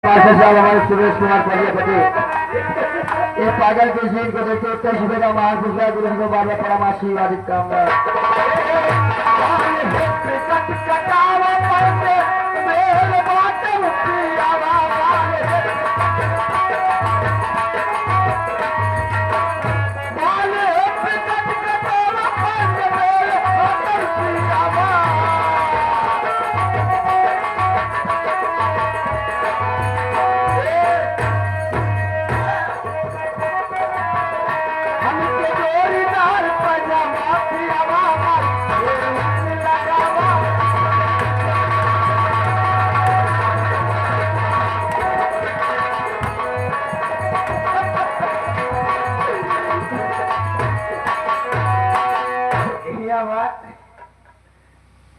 Master साहब हमारे सुरेश कुमार प्रजापति एक पागल की सीन को देखते कई सुबह का महान पुरुष गुरु को बार बार परामर्श आशीर्वादित करूंगा।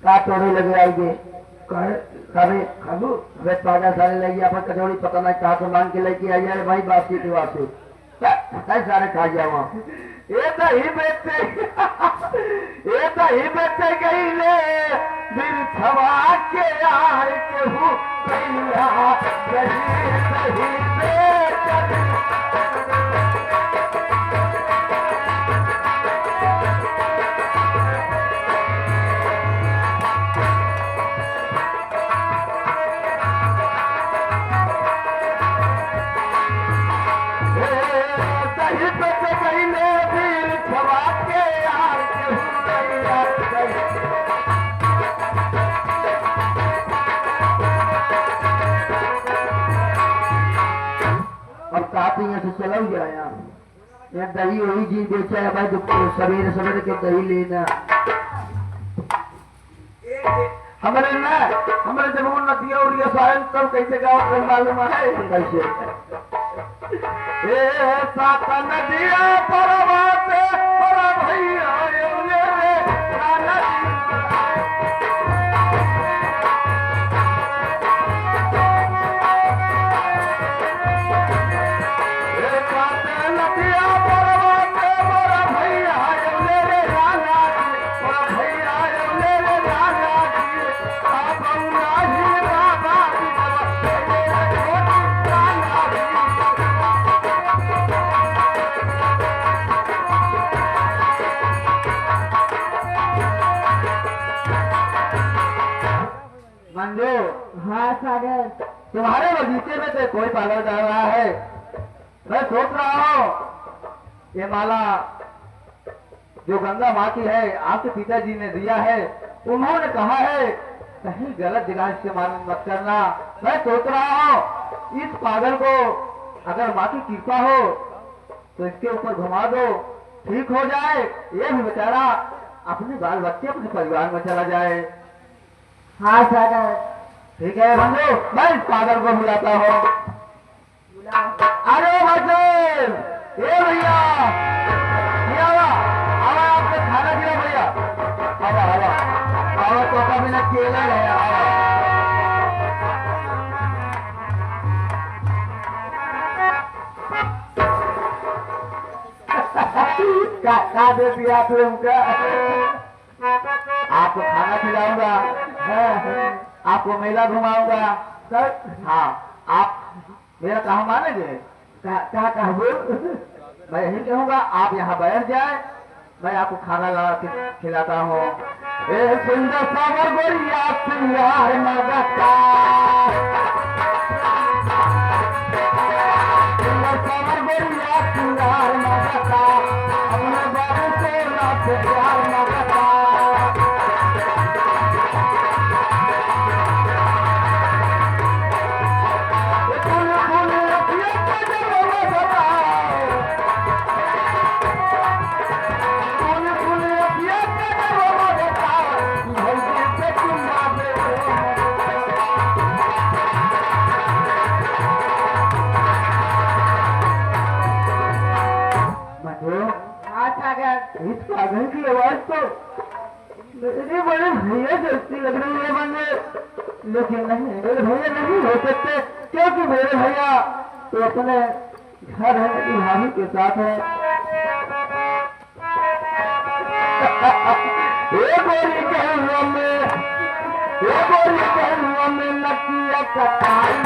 कचौड़ी लगे आएगी कभी खाबू वेट पागल सारे लगी अपन कचौड़ी पता नहीं कहा तो मांग के लेके आई है भाई बासी की वासी कई सारे खा गया वहाँ ये तो ही बेटे गई ले दिल छवा के यार के हूँ यहाँ से चला गया यार दही वही चीज बेचा है भाई सवेरे सवेरे के दही लेना हमारे जब वो नदिया और ये सारे तब कैसे गाँव मालूम है कैसे सात नदिया परवाते पर भैया हाँ सागर तुम्हारे बगीचे में तो कोई पार्लर जा रहा है। मैं सोच रहा हूँ ये माला जो गंगा माँ की है आपके पिताजी ने दिया है उन्होंने कहा है कहीं गलत जगह इस्तेमाल मत करना। मैं सोच रहा हूँ इस पागल को अगर माँ की कृपा हो तो इसके ऊपर घुमा दो ठीक हो जाए ये भी बेचारा अपने बाल बच्चे अपने परिवार में चला जाए। हाँ सागर ठीक है बंधु मैं इस पागल को बुलाता हूँ। अरे भजन ये भैया आवा आपने खाना दिया भैया आवा आवा आवा तो कभी ना केला है का दे दिया तुमका आपको खाना खिलाऊंगा आपको मेला घुमाऊंगा सर। हाँ आप मेरा कहा मानेंगे क्या कहूँ मैं यही कहूँगा आप यहाँ बैठ जाए मैं आपको खाना ला के खिलाता हूँ। सुंदर सागर गोरिया सिंगार मगता सुंदर सागर गोरिया सिंगार मगता अपने बाबू से नाथ प्यार मगता इस पागल की आवाज तो मेरे बड़े भैया जैसी लग रही है बंदे लेकिन नहीं मेरे भैया नहीं हो सकते क्योंकि मेरे भैया तो अपने घर है मेरी भाभी के साथ है। गोरी कहूँ में नकिया कटाई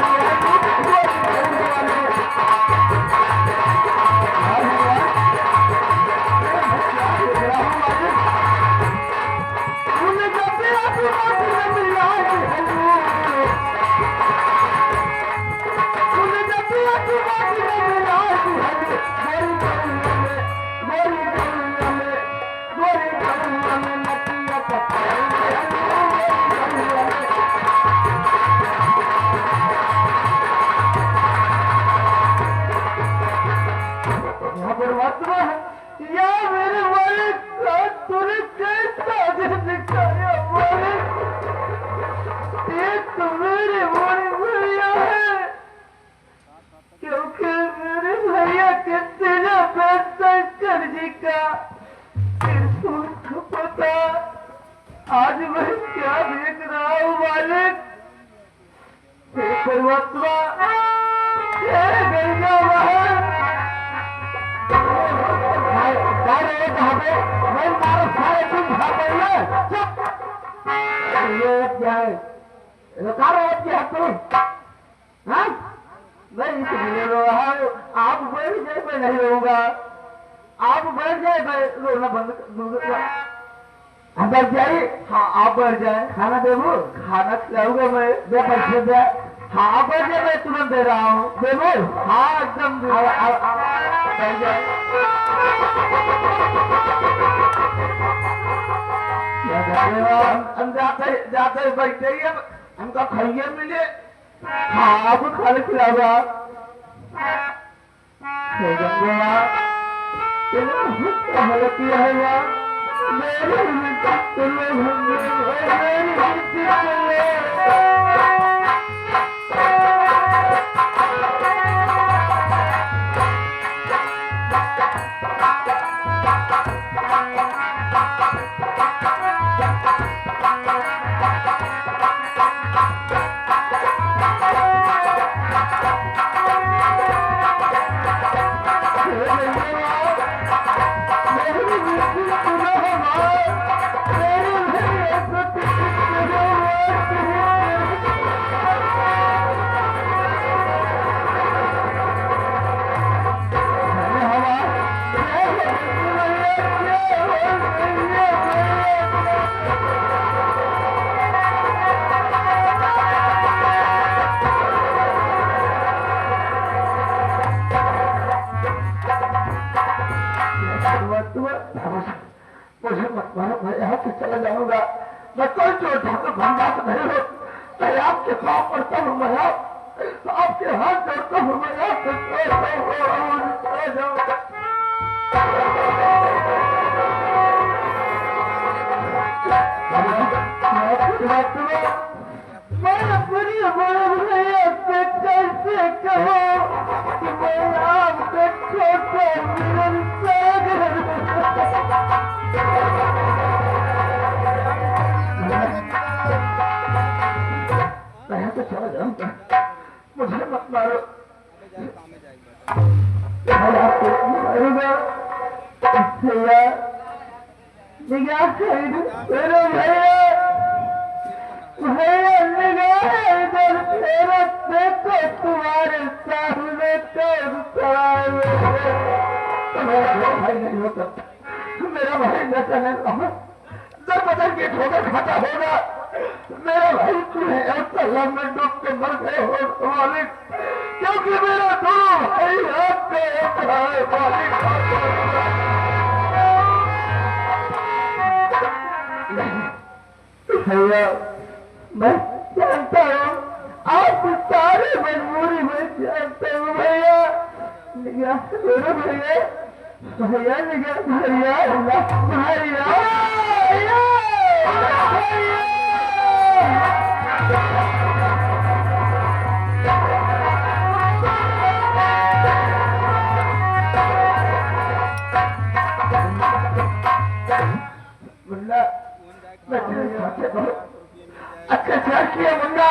मैं क्या देख रहा हूँ मालिक? परमात्मा गंगा बाहर मैं मारो सारे दिन क्या है मैं इसलिए रो रहा हूँ। आप बैठ जाए मैं नहीं रहूंगा। आप बैठ जाए मैं रोना बंद बैठ जाइए। हाँ आप बैठ जाए। खाना देवो? खाना खिलाऊंगा मैं। दे पैसे दे। हाँ आप बैठ जाए मैं तुरंत दे रहा हूँ। देवो? हाँ एकदम बैठ जाए। हम जाते बैठे ही हमका खाइए मिले। हाँ आपको खाना खिलाऊंगा। किया है मुझे मत मारो, मैं यहाँ से चला जाऊंगा। मैं कोई चोट ठाकुर भंडार नहीं हो। मैं आपके पाँव पड़ता हूँ। मैं आपके हाथ जोड़ता हूँ। मैं आपसे चला जाऊंगा। मैं अपनी बड़े भैया से कैसे कहूँ कि मैं आपका छोटा मिलन सागर मैं तो चला जाऊंगा। मुझे मत मारो। मैं आपको मारूंगा भैया। निगाह खरीद मेरे भैया। भैया निगाह इधर मेरा देखो तुम्हारे सामने मेरा भाई नहीं होता। मेरा भाई जैसा नहीं रहा। दर बदल के ठोकर खाता होगा। मेरा भाई तुम्हें ऐसा में डूब के मर गए हो मालिक। क्योंकि मेरा दोनों भाई आपके एक है मालिक। भैया मैं जानता हूँ आप सारे मजबूरी में जानते हो भैया। निगाह मेरे भैया भैया निगाह भैया भैया मुन्ना मैं तेरे साथ बहुत अच्छा किया मुन्ना।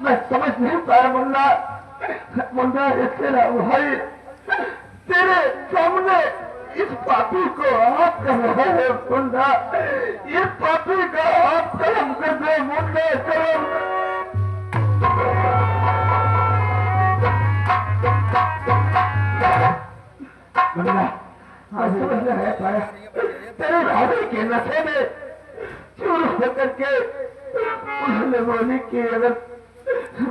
मैं समझ नहीं पाया मुन्ना। मुन्ना तेरा भाई तेरे सामने इस पापी को आप कर रहे हैं मुन्ना। इस पापी का आप कलम कर दो मुन्ना। कलम मुन्ना आज समझ नहीं पाया। तेरे भाभी के नशे में चूर होकर के उसने बोली कि अगर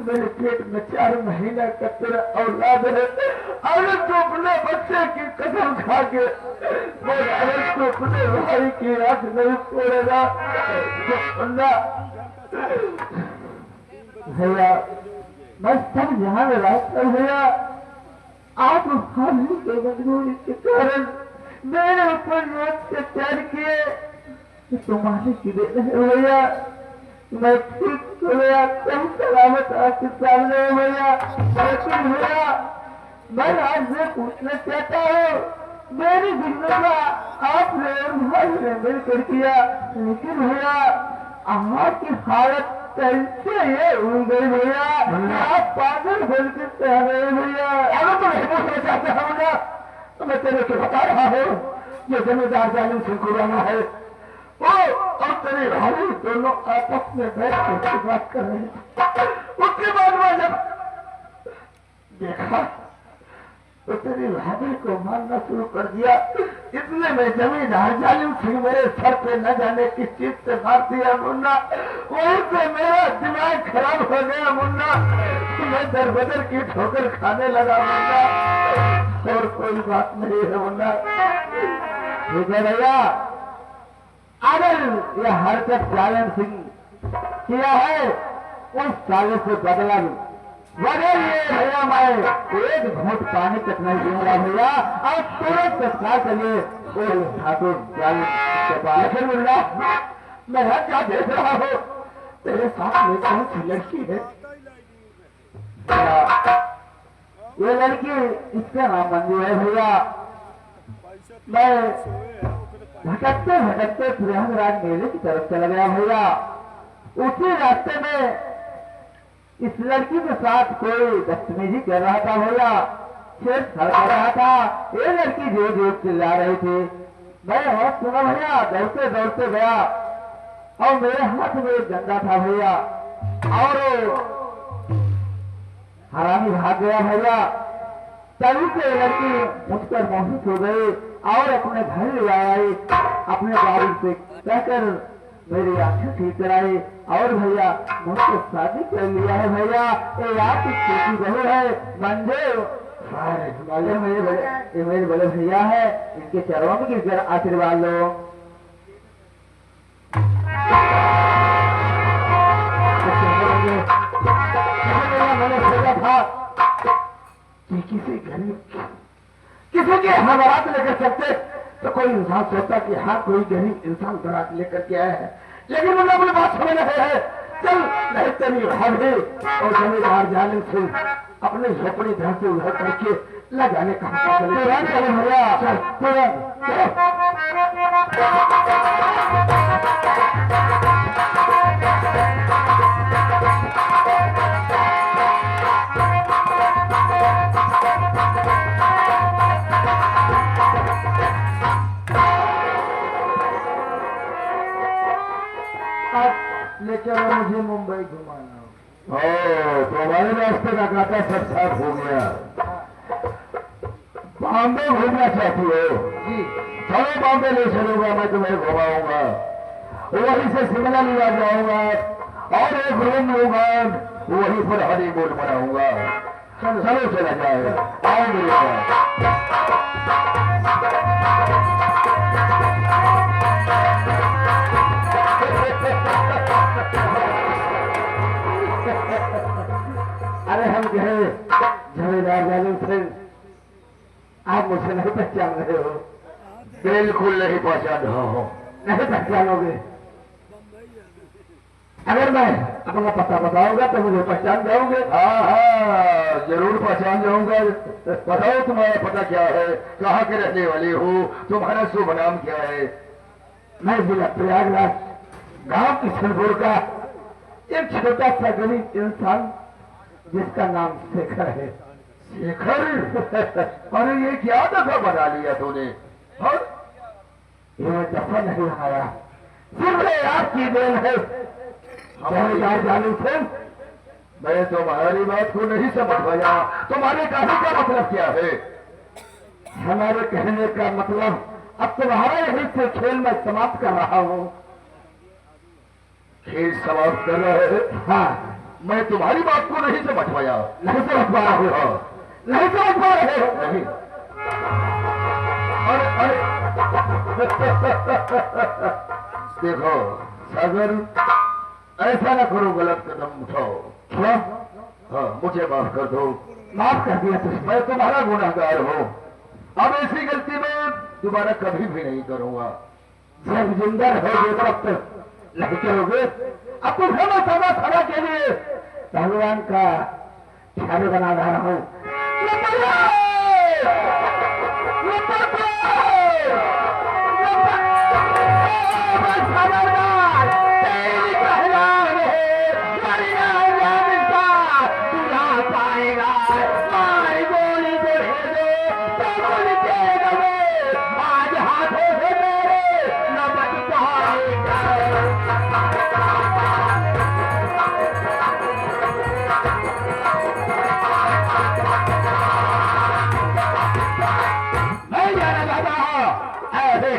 मेरे पेट में 4 महीना का तेरा औलाद है, अगर तू अपने बच्चे की कसम खा के अगर तू अपने भाई की आंख नहीं छोड़ेगा तो अल्लाह भैया मैं सब यहाँ रास्ता भैया। आप फांसी के मजबूरी के कारण मेरे ऊपर रोज से तैर किए तुम्हारे गिरे रहे भैया। मैं ठीक हो गया तुम सलामत आपके सामने हो भैया। लेकिन भैया मैं आपसे पूछना चाहता हूँ मेरी जिंदगी आपने भाई ने मिलकर किया। लेकिन भैया आपकी हालत कैसे है हो गई भैया? आप पागल बोल के कह रहे भैया। अगर तो नहीं बोलना चाहते हम ना तो मैं तेरे को बता रहा हूँ ये जमींदार जालिम सिंह खुराना है वो और तेरी भाभी दोनों आपस में बैठ के बात कर रहे हैं। उसके बाद मैं जब देखा तो तेरी भाभी को मारना शुरू कर दिया। इतने में जमींदार जालिम सिंह मेरे सर पे न जाने किस चीज से मार दिया मुन्ना। वहीं से मेरा दिमाग खराब हो गया मुन्ना। मैं दर बदर की ठोकर खाने लगा मुन्ना। और कोई बात नहीं है मुन्ना। ठीक है भैया अगर यह हरकत जालिम सिंह किया है उस साले से बदला वगैर ये भैया मैं एक घूंट पानी तक नहीं दूंगा भैया और तुरंत तत्काल चलिए ठाकुर जालिम के पास। लेकिन मुन्ना मैं क्या देख रहा हूँ तेरे साथ में कौन सी लड़की है? ये लड़की इसका नाम मंजू है भैया। मैं भटकते भटकते प्रयागराज मेले की तरफ चला गया भैया। उसी रास्ते में इस लड़की के साथ कोई बदतमीजी कर रहा था भैया। छेड़छाड़ कर रहा था। ये लड़की जोर जोर चिल्ला रही थी। मैं और सुना भैया दौड़ते दौड़ते गया और मेरे हाथ में एक डंडा था भैया और हरामी भाग गया भैया। तभी से लड़की मुझ पर मोहित हो गई और अपने घर ले आई। अपने बाबू से कहकर मेरी आंखें ठीक कराई और भैया मुझसे शादी कर लिया है भैया। ये आपकी छोटी बहू है मंजू। ये मेरे बड़े भैया है इनके चरणों में गिरकर आशीर्वाद लो। मैंने सोचा था कि किसी के यहाँ बारात लेकर चलते तो कोई इंसान सोचता कि हाँ कोई गरीब इंसान बारात लेकर के आया है। लेकिन मुझे अपनी बात समझ रहे हैं। चल नहीं तेरी भाभी और जमींदार जालिम सिंह अपने झोपड़ी घर से उधर करके ल जाने कहा चले भैया। चल ले चलो मुझे मुंबई घुमाना। ओ तो हमारे रास्ते का कांटा सब साफ हो गया। बॉम्बे घूमना चाहती हो? जी चलो बॉम्बे ले चलूंगा मैं तुम्हें घुमाऊंगा। वहीं से शिमला लिया जाऊंगा और एक रूम लूंगा वहीं पर हनीमून मनाऊंगा। चलो चला जाएगा। आओ मेरे पास। अरे हम गए जमींदार जालिम सिंह आप मुझे नहीं पहचान रहे हो? बिल्कुल नहीं पहचान रहा हूँ। नहीं पहचानोगे? अगर मैं अपना पता बताऊंगा तो मुझे पहचान जाओगे? हाँ हाँ जरूर पहचान जाऊंगा। बताओ तुम्हारा पता क्या है? कहाँ के रहने वाले हो? तुम्हारा शुभ नाम क्या है? मैं जिला प्रयागराज गांव किशनपुर का एक छोटा सा गरीब इंसान जिसका नाम शेखर है। शेखर? अरे ये क्या दफा बना लिया तूने? ये दफा नहीं आया सिर्फ आपकी देन है जमींदार जालिम सिंह। मैं तुम्हारी बात को नहीं समझ पाया। तुम्हारे कहने का मतलब क्या है? हमारे कहने का मतलब अब तुम्हारे ही से खेल में समाप्त कर रहा हूँ। खेल समाप्त कर रहे हैं? हाँ मैं तुम्हारी बात को नहीं समझ पाया। नहीं समझ पा रहे हो? नहीं समझ पा रहे हो? नहीं। अरे अरे देखो सागर ऐसा ना करो, गलत कदम उठाओ। क्यों? हाँ मुझे माफ कर दो। माफ कर दिया तुझे। मैं तुम्हारा गुनाहगार हूँ। अब ऐसी गलती मैं दोबारा कभी भी नहीं करूंगा। जब जिंदा रहोगे तब तक नहीं करोगे। अब तुम्हें मैं सदा सदा के लिए भगवान का ख्याल बना रहा हूँ।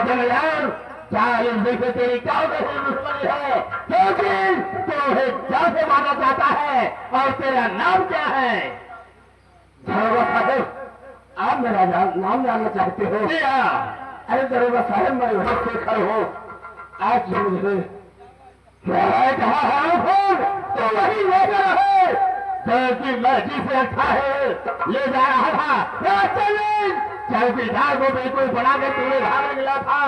जंगलार, चालीस देखे तेरी क्या दुश्मनी है, क्योंकि तू है जान से मारना चाहता है, और तेरा नाम क्या है? दरोगा साहब, आप मेरा नाम जानना चाहते हो? अरे दरोगा साहब, मैं वही शेखर हूँ। आज मुझे क्या कहा है? तो वही लेकर है क्योंकि मर्जी से अच्छा है ले जा रहा था। चौकीदार को बिल्कुल बना के तूने भाग मिला था,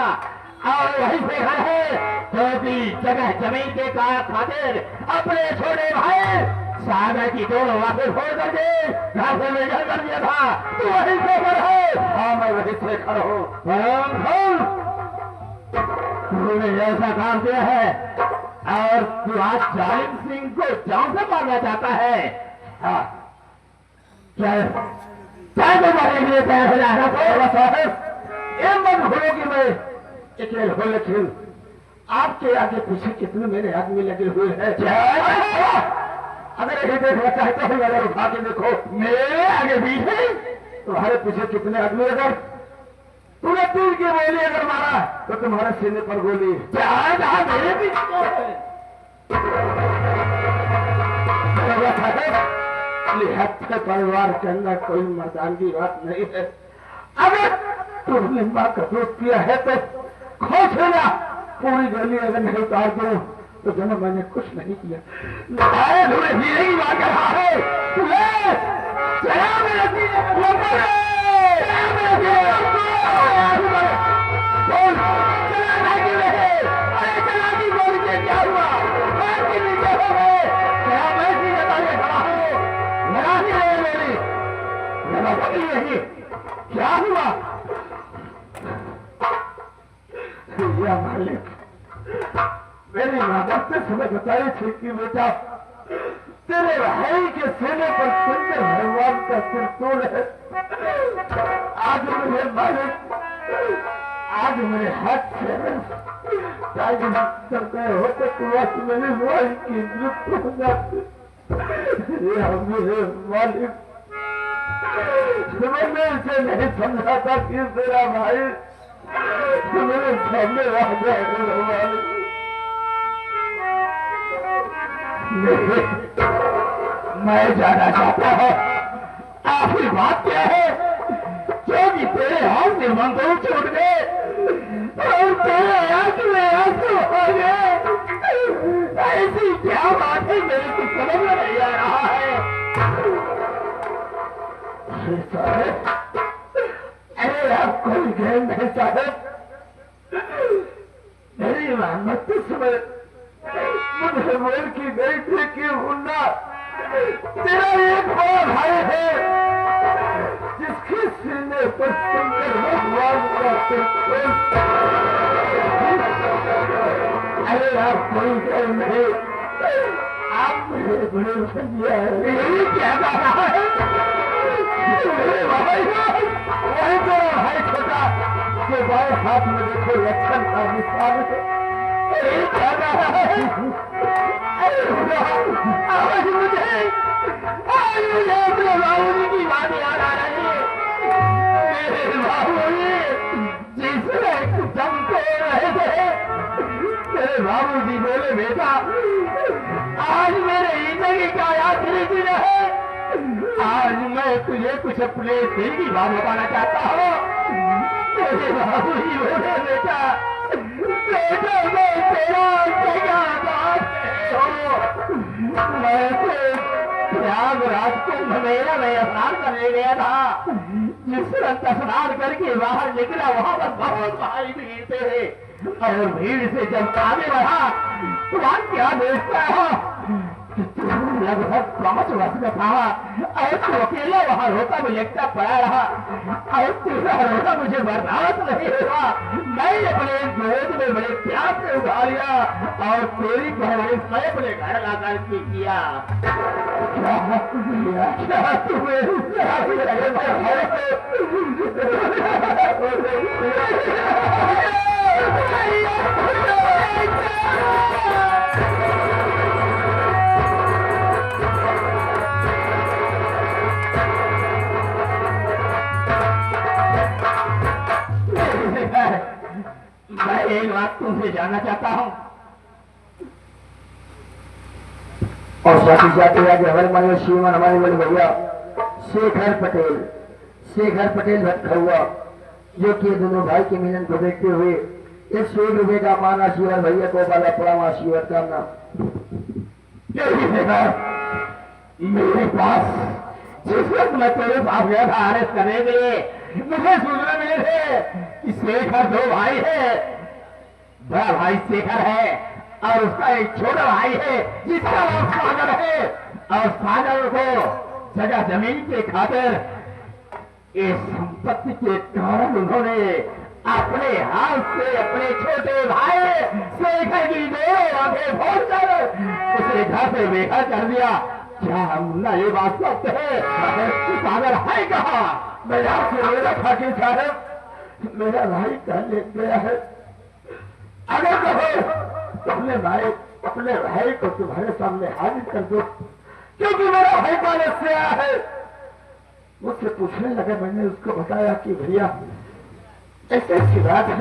और वही से घर है क्योंकि जगह जमीन के खातिर अपने छोटे भाई सागर की दोनों वापस छोड़ करके घर से लेकर कर दिया था। तू वही से घर है? हाँ, मैं वही शेखर हूँ। तूने ऐसा काम किया है और तू आज जालिम सिंह को जान से मारना चाहता है? हाँ, क्या मारने के लिए तैयार हो जाएगा? साहब, ये मन हो कि मैं अकेले हो, लेकिन आपके आगे पीछे कितने मेरे आदमी लगे हुए हैं। अगर ये देखना चाहते हो, अगर उठा के देखो, मेरे आगे पीछे तुम्हारे पीछे कितने आदमी, अगर तूने तीर की गोली अगर मारा तो तुम्हारे सीने पर गोली। मेरे पीछे लिहाजा परिवार के अंदर कोई मर्दानगी बात नहीं है। अगर तुमने माँ का दूध पिया है तो खुश होना, पूरी गली अगर नहीं उतार दो तो जन्म मैंने कुछ नहीं किया। हीरे की बात कर रहा है, क्या हुआ? क्या हुआ? या मालिक, मेरी माता से समय बताई थी कि बेटा तेरे भाई के सीने पर शंकर भगवान का त्रिशूल है। आज मुझे मालिक, आज मेरे हाथ से करते होते तो मेरी भाई की मृत्यु हो जाती। मालिक, मैंने इसे नहीं समझा था कि तेरा भाई मेरे सामने रह जाएगा। मैं जाना चाहता हूँ आखिरी बात क्या है, क्योंकि तेरे हाथ से मंगल छूट गए और तेरे आंसू में आंसू हो गए। ऐसी क्या बात है, मेरे को समझ में नहीं आ रहा है। अरे आप कोई गए नहीं साहब, मेरी मेहनत समय मुझे बोल की गई थी कि मुन्ना तेरा एक बड़ा भाई है जिसके सीने पर शंकर भगवान का त्रिशूल। अरे आप कोई गए नहीं, आप मेरे बड़े भैया है। क्या कह रहा है? वही तेरा भाई छोटा के बाएं हाथ में देखो लक्षण का निशान है। क्या कह रहा है? आज मुझे अपने बाबूजी की बात याद आ रही है। मेरे बाबूजी जिसने दम तोड़ रहे थे, मेरे बाबूजी बोले बेटा आज मेरे जिंदगी का आखिरी दिन है, आज मैं तुझे कुछ अपने दिल की बात बताना चाहता हूँ। मेरे बाबूजी बोले बेटा बेटा मैं तेरा क्या बात है, मैं तो प्रयागराज कुंभ मेला में स्नान करने गया था। जिस तरह स्नान करके बाहर निकला वहां पर बहुत भारी भीड़ थे, और भीड़ से जब आगे बढ़ा तो वहां क्या देखता है लगभग 5 वर्ष का था, और तू अकेला वहां रोता मुझे एकता पड़ा रहा, और तेरा रोता मुझे बर्दाश्त नहीं हुआ। मैं अपने गोद में बड़े प्यार से उठा लिया और तेरी परवरिश मैं अपने घर लाकर के किया। क्या मैं एक बात तुमसे जानना चाहता हूँ। और साथ ही साथ हमारे मानव श्रीमान हमारे बड़े भैया शेखर पटेल भट्ट हुआ, जो कि दोनों भाई के मिलन को देखते हुए 101 का मान आशीर्वाद भैया को वाला प्रणाम आशीर्वाद करना। मेरे पास जिस वक्त मैं तेरे पास गया था अरेस्ट करने के लिए, मुझे सूचना मिले थे कि शेखर 2 भाई है। बड़ा भाई शेखर है और उसका एक छोटा भाई है जिसका नाम सागर है, और सागर को जगह जमीन के खातिर इस संपत्ति के कारण उन्होंने अपने हाथ से अपने छोटे भाई शेखर की 2 आंखें फोड़कर उसे घर से बेघर कर दिया। क्या हम ये बात सत्य है? सागर है कहा? मैं आपसे बोला था कि साहब मेरा भाई कहने गया है, अगर कहो अपने भाई को तुम्हारे सामने हाजिर कर दो, क्योंकि मेरा भाई कॉलेज से आया है। मुझसे पूछने लगा, मैंने उसको बताया कि भैया ऐसी ऐसी बात है।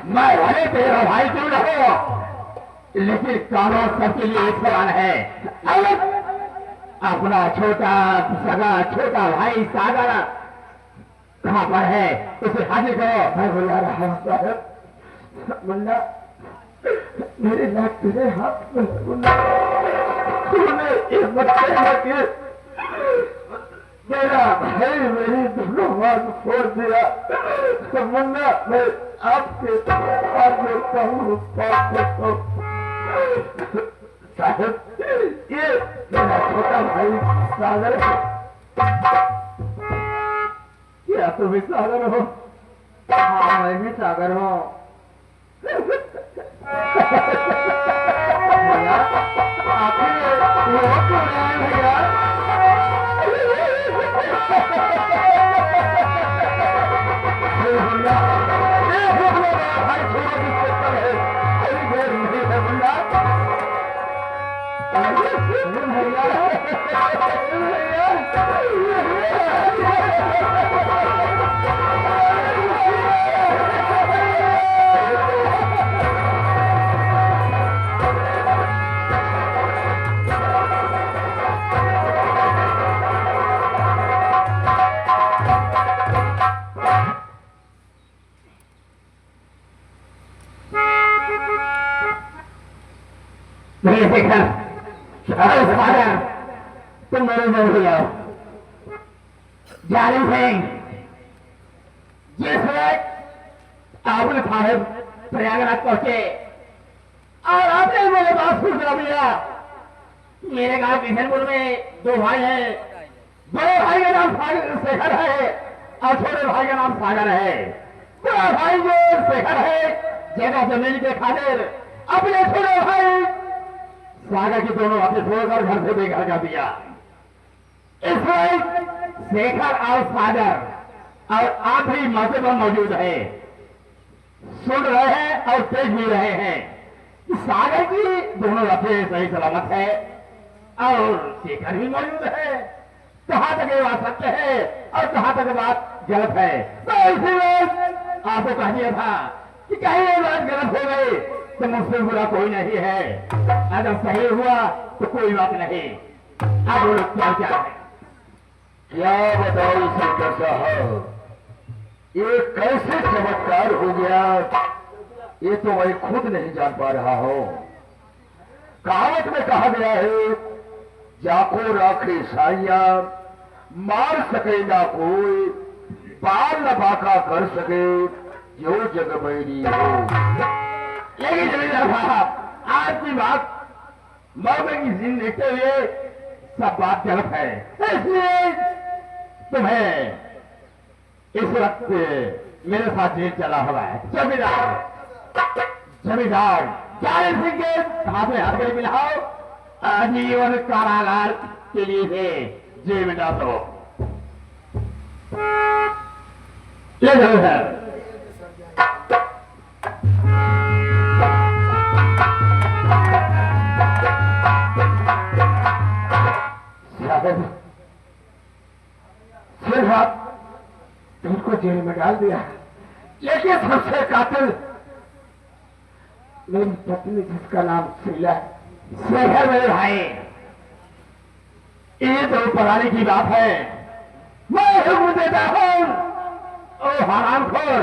मैं भले तेरा भाई क्यों न हो, लेकिन कानून सबके लिए एक समान है। अपना छोटा भाई सागर कहाँ पर है, उसे हाजिर करो। मैं बुला रहा हूँ साहब। मुन्ना मेरे नाक तेरे हाथ में, मुन्ना तूने हिम्मत कि मेरा भाई मेरी दोनों हाथ फोड़ दिया। तो मुन्ना मैं आपके हाथ जोड़ता हूँ साहब, ये मेरा छोटा भाई सागर है। क्या तुम भी सागर हो? हाँ मैं भी सागर हूँ। आखिर वो कौन है भैया? भाई छोड़ो जिसके पर है, कोई देर नहीं है मुन्ना। तुम मेरे घर से आओ। जालिम सिंह, जिस वक्त आपने साहब प्रयागराज पहुंचे और आपने मेरे पास सूचना दिया, मेरे गांव किशनपुर में 2 भाई हैं, बड़े भाई का नाम शेखर है और छोटे भाई का नाम सागर है। बड़ा भाई जो शेखर है जगह जमीन के खातिर अपने छोटे भाई सागर की दोनों हाथें छोड़कर घर से बेघर कर दिया। इसमें शेखर और सागर और आप भी मौके पर मौजूद है, सुन रहे हैं और देख भी रहे हैं। सागर की दोनों रथें सही सलामत है और शेखर भी मौजूद है। कहां तक ये बात सत्य है और कहां तक बात गलत है, तो इसीलिए आपको कह दिया था कि कहीं ये बात गलत हो गई तो मुझसे बुरा कोई नहीं है, अगर सही हुआ तो कोई बात नहीं। अब वो लोग क्या है, क्या बताओ शेखर साहब, ये कैसे चमत्कार हो गया, ये तो मैं खुद नहीं जान पा रहा हूं। कहावत में कहा गया है, जाको राखे साइया मार सके ना कोई, बाल न बाका कर सके जो जग बैरी हो। लेकिन जमींदार साहब, आज की बात मौके की जिन देखते हुए सब बात गलत है, इसलिए तुम्हें इस वक्त मेरे साथ जेल चला हुआ है। जमींदार जालिम सिंह के हाथ में हाथ मिलाओ, आजीवन कारागार के लिए से जेल में डाल दो। ले जाओ सर। फिर आप तुमको जेल में डाल दिया, लेकिन सबसे कातिल मेरी पत्नी जिसका नाम शीला से है मेरे भाई। ये तो पराने की बात है। मैं हुक्म देता हूं ओ हरामखोर,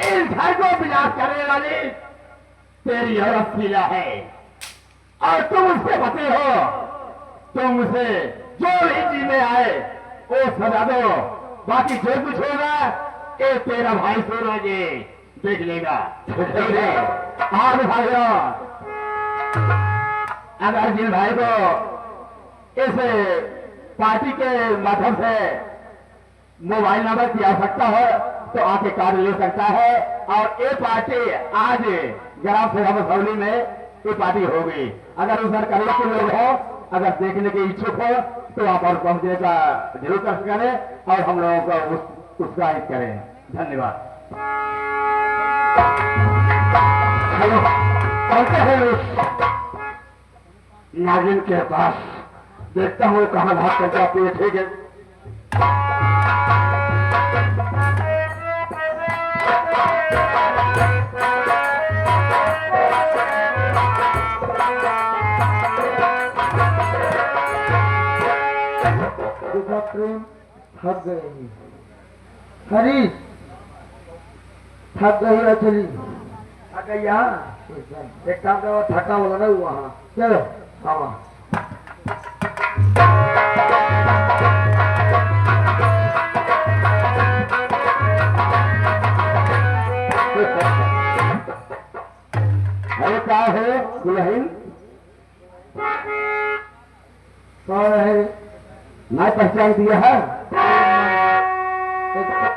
इस घर को विनाश करने वाली तेरी औरत शीला है और तुम उसके पति हो। तुम उसे जो भी चीज में आए वो सजा दो, बाकी जो कुछ होगा ये तेरा भाई सूरज देख लेगा। आज भाइयों, अगर जिन भाई को इस पार्टी के माध्यम से मोबाइल नंबर की आवश्यकता है तो आके कार्ड ले सकता है। और ये पार्टी आज ग्राम सभा बसौली में ये पार्टी होगी। अगर उधर करने के लोग हो, अगर देखने के इच्छुक हो तो आप और पहुंचने का जरूर कर करें और हम लोगों को उत्साहित करें। धन्यवाद। हेलो, चलते हैं नागिन के पास, देखता हूँ कहाँ भाग कर जाती है। ठीक है, प्रेम थक गई, हरी थक गई है, चली थक गई। यहाँ एक काम करो, थका होगा ना वहाँ, चलो हाँ। अरे क्या है दुल्हन, कौन है? मैं पहचान दिया है।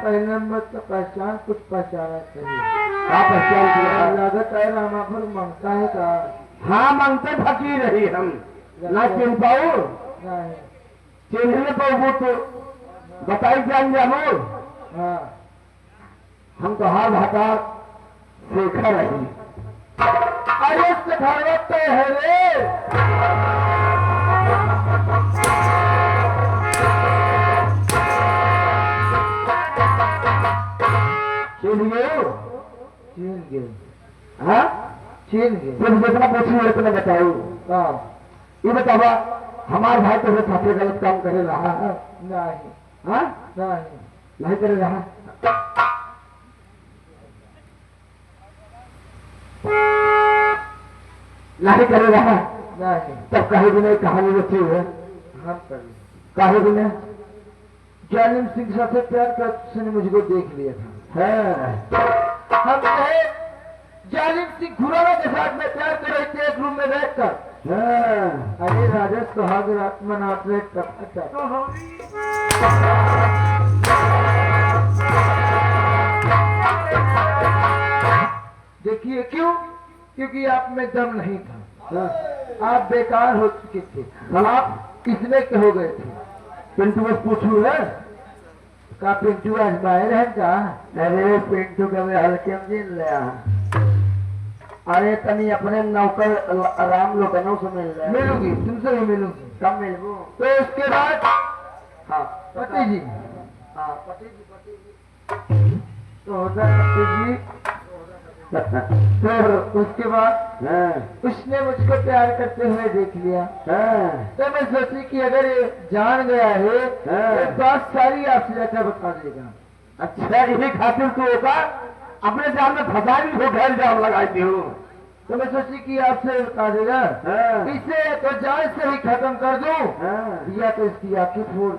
पहले मत तो पहचान, कुछ पहचाना चाहिए। क्या पहचान दिया है? लागत है रामा पर मांगता है का? हाँ, मांगते फकीर रही हम ना चिन्ह पाऊ, नहीं चिन्हने पाऊ तो बताई जान जानू। हाँ, हम तो हर भाटा सीखा रही। अरे सिखावत है रे। चिन्ह गए? चीन गए, हाँ, चीन गए। तुम जितना पूछी उतना बताऊ। हाँ, ये बतावा हमारे भाई तो सबसे गलत काम कर रहा है। नहीं हाँ, नहीं नहीं कर रहा। नहीं कर रहा, नहीं, तब कहे भी नहीं कहानी रखी है। हम कर कहे भी नहीं जालिम सिंह साथे प्यार कर ने मुझको देख लिया था। है। हम कहे जालिम सिंह खुराना के साथ में प्यार कर रहे थे एक रूम में बैठकर। हाँ, अरे राजेश सुहाग रात मनाते करता। देखिए क्यों? क्योंकि आप में दम नहीं था। हाँ। आप बेकार हो चुके थे, आप इसमें के हो गए थे। पिंटू बस पूछू है का पिंटू आज बाहर है का? अरे पिंटू का मैं हल्के में जीन लिया। अरे तनी अपने नौकर राम लोगनों से मिल रहा है। मिलूंगी, तुमसे भी मिलूंगी। कब मिलबो? तो उसके बाद हाँ, पति जी, हाँ, पति जी। तो होता है पति जी। तो उसके बाद हाँ, उसने मुझको प्यार करते हुए देख लिया। हाँ, तो मैं सोची कि अगर ये जान गया है हाँ। तो बात सारी आपसे जाकर बता देगा। अच्छा, इसी खातिर तू होगा अपने जान में फंसा भी हो, घर जाम लगाती हूँ। तो मैं सोची कि आपसे बता देगा। हाँ। इसे तो जान से ही खत्म कर दूं, हाँ, या तो इसकी आंखें फोड़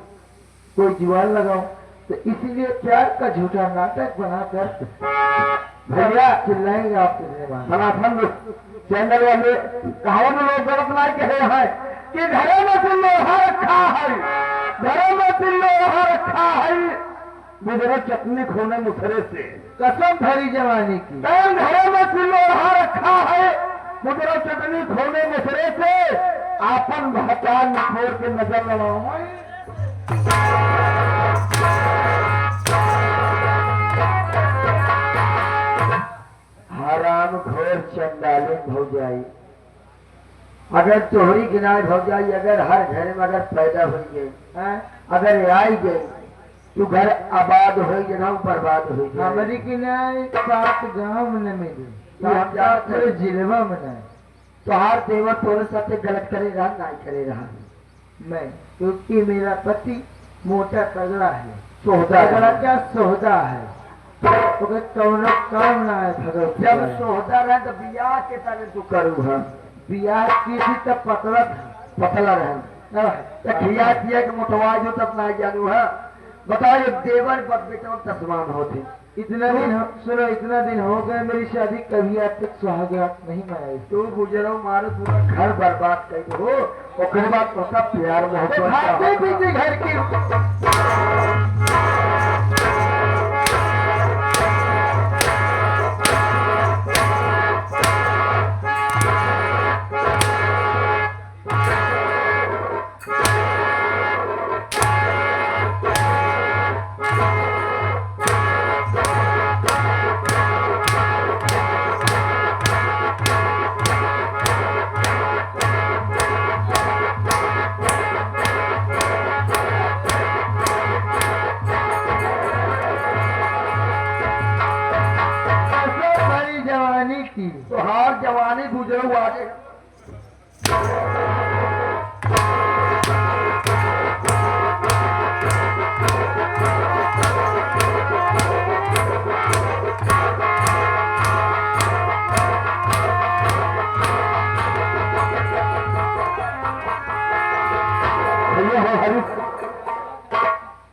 कोई जुआन लगाऊं। तो इसीलिए प्यार का झूठा नाटक बनाकर भैया चिल्लाएंगे आपके जबान। सनातन चैनल वाले कहावत में लोग गलत ना कहे हैं कि घरों में तिल्लो यहाँ रखा है, घरों में तिल्लो यहाँ रखा है, गुजरे चटनी खोने मुसरे से। कसम भरी जवानी की। घरों में तिल्लो यहाँ रखा है, गुजरे चटनी खोने मुसरे से, आपन पहचान छोड़ के नजर लगाओ। हराम घोर चंडालिन हो जाई, अगर तोहरी गिनाज हो जाई, अगर हर घर में अगर पैदा हो गई, अगर आई गई तू घर आबाद हो जना बर्बाद हो जाए हमारी की ना 7 गांव में न मिली हम जाते पूरे जिलेवा में ना तोहार देवर तोरे साथे गलत करे रहा नहीं करे रहा मैं, क्योंकि मेरा पति मोटा तगड़ा है। सोहदा तगड़ा क्या सोहदा है, तो कौन काम ना है भगत। जब सोहदा रहे तो बियाह के तरह तू करू है बियाह की थी तब पतला था। पतला रहे खिया खिया के मोटवा जो तब ना जानू है बताओ ये देवर बद बेटा तस्मान होते इतना दिन सुनो, इतना दिन हो गए मेरी शादी, कभी आज तक सुहागरात नहीं मनाई। तू गुजरो मारो पूरा घर बर्बाद कर दो ओकरे बाद तो सब प्यार मोहब्बत खाते पीते घर की जवानी की तो हार जवानी गुजरो आज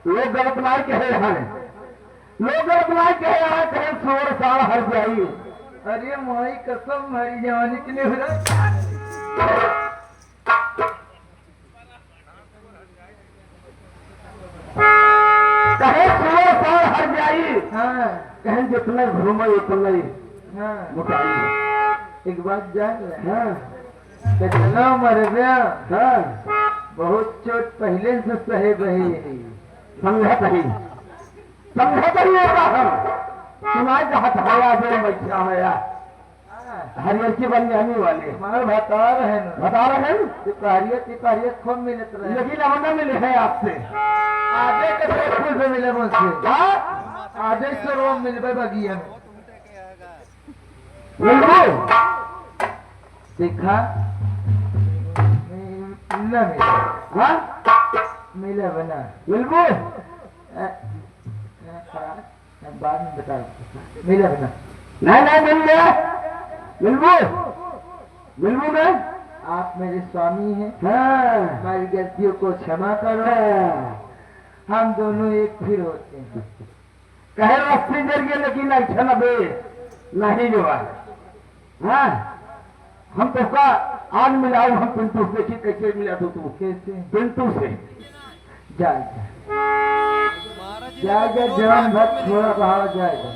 लोग गलत नहीं कहे यहाँ लोग गलत नहीं कहे यहाँ कहे 16 साल हर जाइए अरे माई कसम हमारी जवानी के लिए हो रहा कहे 16 साल हर जाइए हाँ कहें जितना घूमे उतना ही हाँ। मुटाइए एक बात जान ले, हाँ कितना मर गया, हाँ बहुत चोट पहले से सहे बही। संघत ही होता हम सुनाई का हटाया जो बच्चा होया हरियर की बन जाने वाले हमारे बता रहे ना, बता रहे हैं तिपारियत खूब मिलत रहे, लेकिन हम न मिले हैं आपसे आधे के फूल से मिले मुझसे, हाँ आधे से रोम मिलबे बगिया में। मिलो देखा न मिला, हाँ मिला बना मिलबो बाद में बता, मिला बना नहीं मिल गया मिलबो में आप मेरे स्वामी हैं, हाँ हमारी गलतियों को क्षमा करो, हम दोनों एक फिर होते हैं। कहे रस्ती जर गए लेकिन अच्छा न बे नहीं जो है हाँ हम तो का आज मिलाओ हम पिंटू से कि कैसे मिला तो तू कैसे पिंटू से जाएगा जाएगा जवान भक्त थोड़ा भाव जाएगा।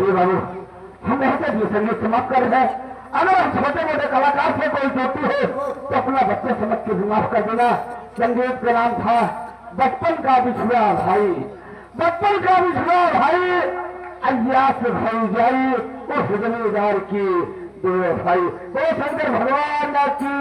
देखिए बाबू, हम ऐसे भी संगीत समाप्त कर रहे हैं। अगर हम छोटे मोटे कलाकार से कोई त्रुटि हो तो अपना बच्चे समझ के माफ कर देना। संगीत का नाम था बचपन का बिछुआ भाई, बचपन का बिछुआ भाई, अय्यास भाई जाई उस जमींदार की दो भाई। तो शंकर भगवान की